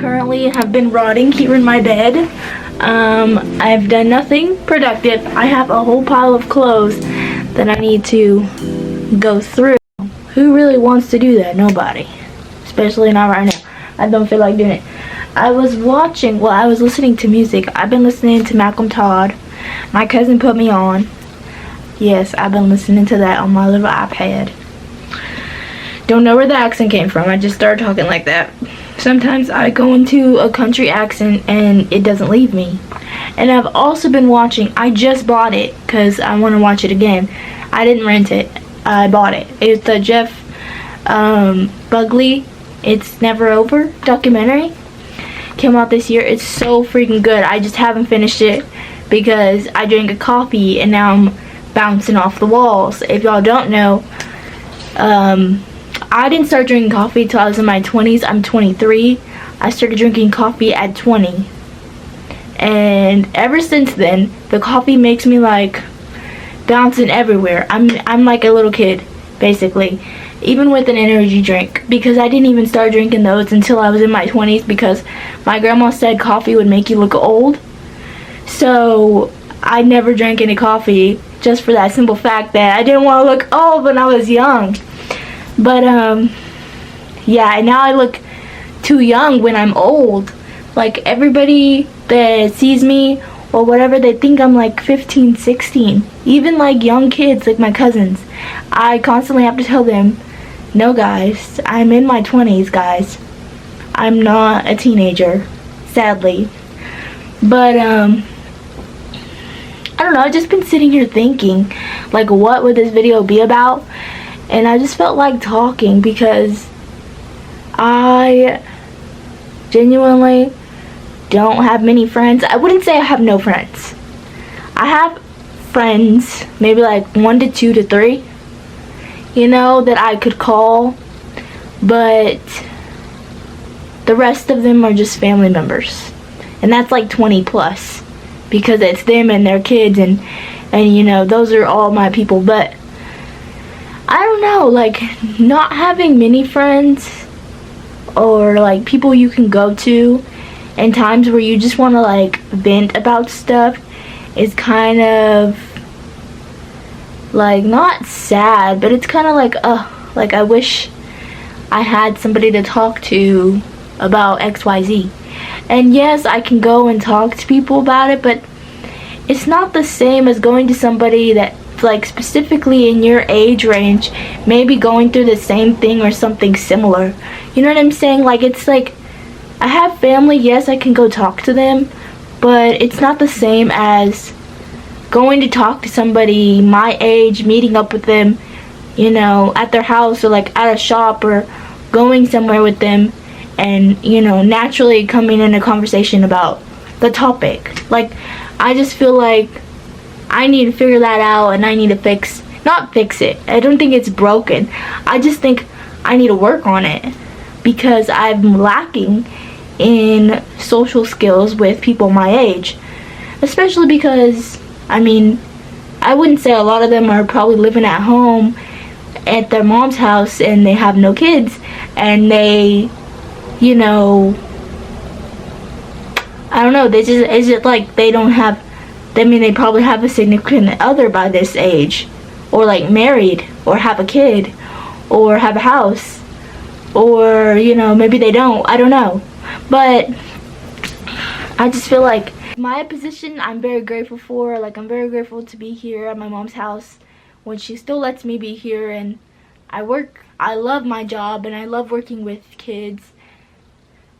currently have been rotting here in my bed. I've done nothing productive. I have a whole pile of clothes that I need to go through. Who really wants to do that? Nobody. Especially not right now. I don't feel like doing it. I was listening to music. I've been listening to Malcolm Todd. My cousin put me on. Yes, I've been listening to that on my little iPad. Don't know where the accent came from. I just started talking like that. Sometimes I go into a country accent and it doesn't leave me. And I've also been watching, I just bought it because I want to watch it again. I didn't rent it. I bought it. It's the Jeff Buckley It's Never Over documentary. Came out this year. It's so freaking good. I just haven't finished it because I drank a coffee and now I'm bouncing off the walls. If y'all don't know, I didn't start drinking coffee till I was in my 20s. I'm 23. I started drinking coffee at 20. And ever since then, the coffee makes me like bouncing everywhere. I'm like a little kid, basically. Even with an energy drink. Because I didn't even start drinking those until I was in my 20s because my grandma said coffee would make you look old. So I never drank any coffee just for that simple fact that I didn't want to look old when I was young. But yeah, now I look too young when I'm old. Like everybody that sees me or whatever, they think I'm like 15, 16. Even like young kids, like my cousins. I constantly have to tell them, no guys, I'm in my 20s, guys. I'm not a teenager, sadly. But I don't know, I've just been sitting here thinking, like, what would this video be about? And I just felt like talking because I genuinely don't have many friends. I wouldn't say I have no friends. I have friends, maybe like 1 to 2 to 3, you know, that I could call. But the rest of them are just family members. And that's like 20 plus. Because it's them and their kids and you know, those are all my people. But I don't know, like not having many friends or like people you can go to in times where you just want to like vent about stuff is kind of like not sad, but it's kind of like I wish I had somebody to talk to about XYZ. And yes, I can go and talk to people about it, but it's not the same as going to somebody that like specifically in your age range, maybe going through the same thing or something similar. You know what I'm saying? Like it's like I have family, yes, I can go talk to them, but it's not the same as going to talk to somebody my age, meeting up with them, you know, at their house or like at a shop or going somewhere with them and, you know, naturally coming in a conversation about the topic. Like I just feel like I need to figure that out and I need to not fix it. I don't think it's broken. I just think I need to work on it because I'm lacking in social skills with people my age. Especially because, I mean, I wouldn't say a lot of them are probably living at home at their mom's house and they have no kids and they, you know, I don't know, it's just like they don't have, I mean, they probably have a significant other by this age, or like married, or have a kid, or have a house, or, you know, maybe they don't, I don't know. But I just feel like my position I'm very grateful for. Like I'm very grateful to be here at my mom's house when she still lets me be here, and I love my job and I love working with kids.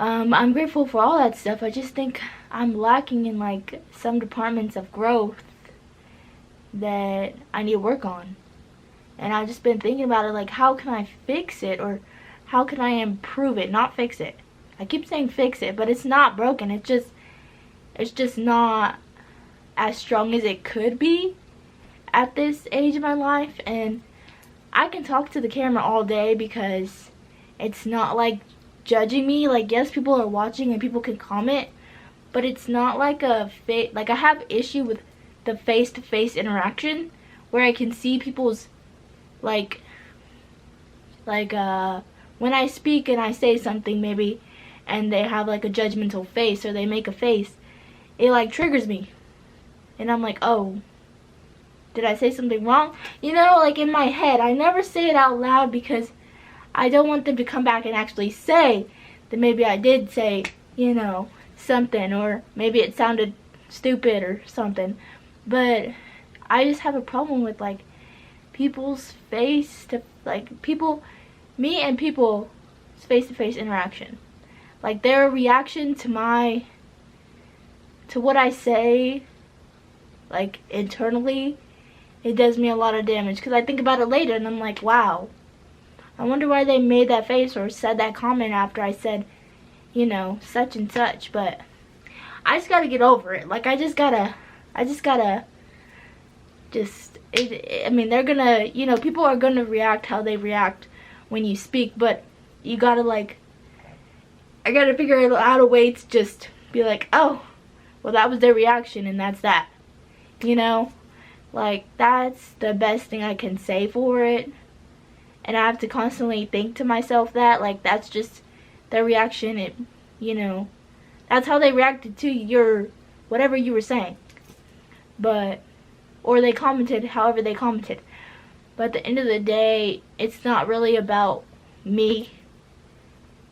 I'm grateful for all that stuff. I just think I'm lacking in like some departments of growth that I need to work on. And I've just been thinking about it, like how can I fix it, or how can I improve it, not fix it. I keep saying fix it, but it's not broken. It's just not as strong as it could be at this age of my life. And I can talk to the camera all day because it's not like judging me. Like yes, people are watching and people can comment, but it's not like like I have issue with the face-to-face interaction where I can see people's like when I speak and I say something maybe and they have like a judgmental face, or they make a face, it like triggers me. And I'm like, oh, did I say something wrong? You know, like in my head. I never say it out loud because I don't want them to come back and actually say that maybe I did say, you know, something, or maybe it sounded stupid or something. But I just have a problem with like people's face to, like, people, me and people's face-to-face interaction. Like their reaction to what I say, like internally, it does me a lot of damage, because I think about it later and I'm like, wow, I wonder why they made that face or said that comment after I said, you know, such and such. But I just gotta get over it. Like I mean, they're gonna, you know, people are gonna react how they react when you speak, but you gotta, like, I gotta figure out a way to just be like, oh, well, that was their reaction and that's that, you know, like that's the best thing I can say for it. And I have to constantly think to myself that, like, that's just their reaction. It, you know, that's how they reacted to your whatever you were saying. But, or they commented however they commented. But at the end of the day, it's not really about me.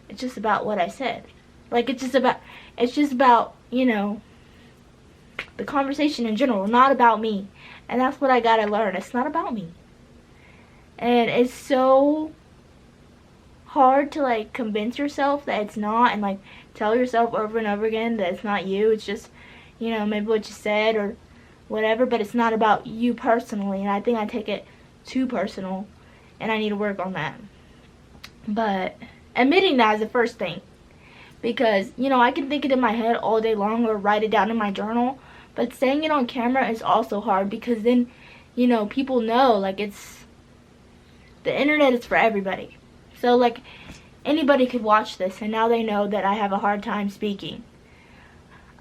It's just about what I said. Like, it's just about, you know, the conversation in general, not about me. And that's what I gotta learn. It's not about me. And it's so hard to, like, convince yourself that it's not, and, like, tell yourself over and over again that it's not you. It's just, you know, maybe what you said or whatever, but it's not about you personally. And I think I take it too personal, and I need to work on that. But admitting that is the first thing, because, you know, I can think it in my head all day long or write it down in my journal, but saying it on camera is also hard, because then, you know, people know, like, the internet is for everybody. So, like, anybody could watch this, and now they know that I have a hard time speaking.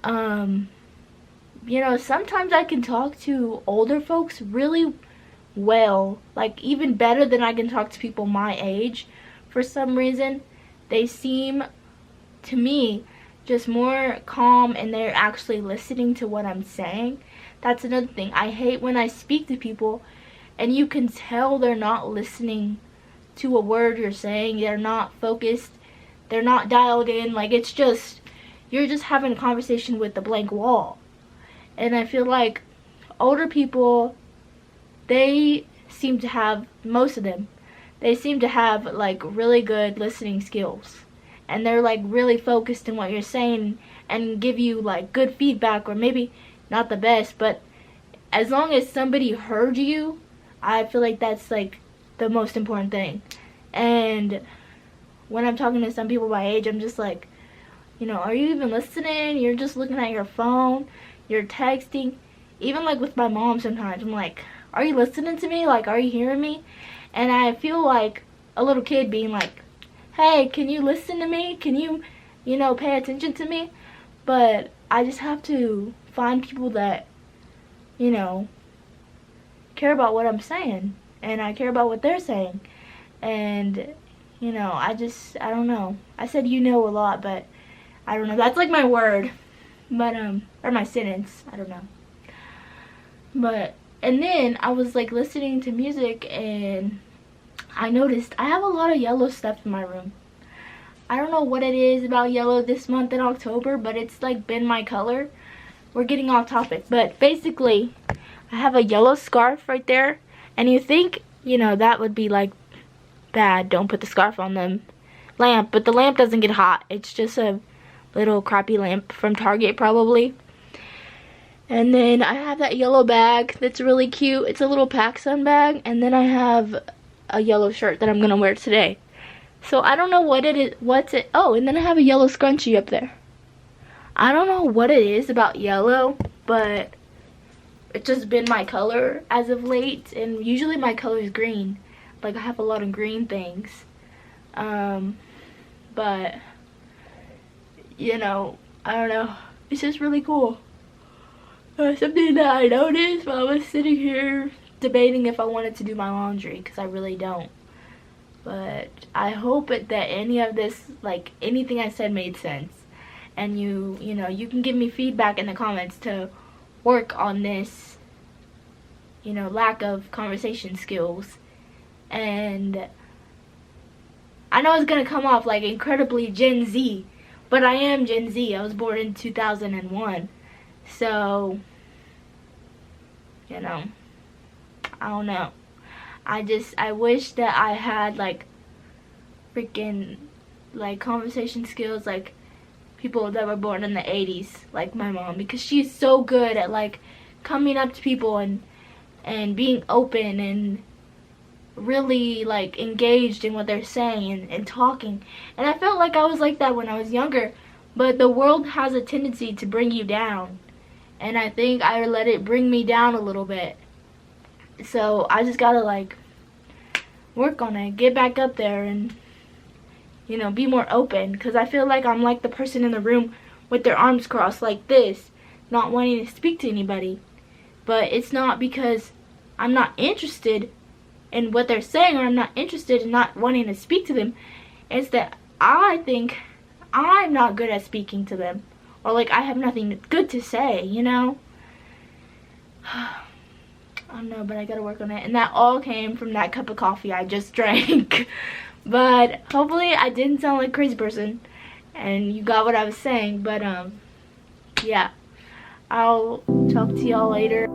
You know, sometimes I can talk to older folks really well, like even better than I can talk to people my age. For some reason, they seem to me just more calm, and they're actually listening to what I'm saying. That's another thing. I hate when I speak to people and you can tell they're not listening to a word you're saying. They're not focused. They're not dialed in. Like, it's just, you're just having a conversation with a blank wall. And I feel like older people, they seem to have, most of them, they seem to have like really good listening skills. And they're like really focused in what you're saying and give you like good feedback, or maybe not the best, but as long as somebody heard you, I feel like that's like the most important thing. And when I'm talking to some people my age, I'm just like, you know, are you even listening? You're just looking at your phone, you're texting. Even like with my mom sometimes, I'm like, are you listening to me? Like, are you hearing me? And I feel like a little kid being like, hey, can you listen to me? Can you, you know, pay attention to me? But I just have to find people that, you know, care about what I'm saying, and I care about what they're saying. And, you know, I don't know. I said you know a lot, but I don't know. That's like my word, but, or my sentence. I don't know. But, and then I was like listening to music, and I noticed I have a lot of yellow stuff in my room. I don't know what it is about yellow this month in October, but it's like been my color. We're getting off topic, but basically I have a yellow scarf right there, and you think, you know, that would be like bad, don't put the scarf on the lamp, but the lamp doesn't get hot. It's just a little crappy lamp from Target probably. And then I have that yellow bag that's really cute. It's a little PacSun bag, and then I have a yellow shirt that I'm gonna wear today. So I don't know what it is, oh, and then I have a yellow scrunchie up there. I don't know what it is about yellow, but it's just been my color as of late, and usually my color is green. Like, I have a lot of green things. But, you know, I don't know. It's just really cool. Something that I noticed while I was sitting here debating if I wanted to do my laundry, because I really don't. But I hope that any of this, like anything I said, made sense. And you know, you can give me feedback in the comments to work on this, you know, lack of conversation skills. And I know it's gonna come off like incredibly Gen Z, but I am Gen Z. I was born in 2001. So, you know, I don't know. I wish that I had like freaking like conversation skills like people that were born in the 80s, like my mom, because she's so good at like coming up to people and being open and really like engaged in what they're saying and talking. And I felt like I was like that when I was younger, but the world has a tendency to bring you down, and I think I let it bring me down a little bit. So I just gotta like work on it, get back up there, and you know, be more open, because I feel like I'm like the person in the room with their arms crossed like this, not wanting to speak to anybody. But it's not because I'm not interested in what they're saying, or I'm not interested in not wanting to speak to them. It's that I think I'm not good at speaking to them, or like I have nothing good to say, you know? I don't know, but I gotta work on it. And that all came from that cup of coffee I just drank. But hopefully I didn't sound like a crazy person and you got what I was saying. But yeah, I'll talk to y'all later.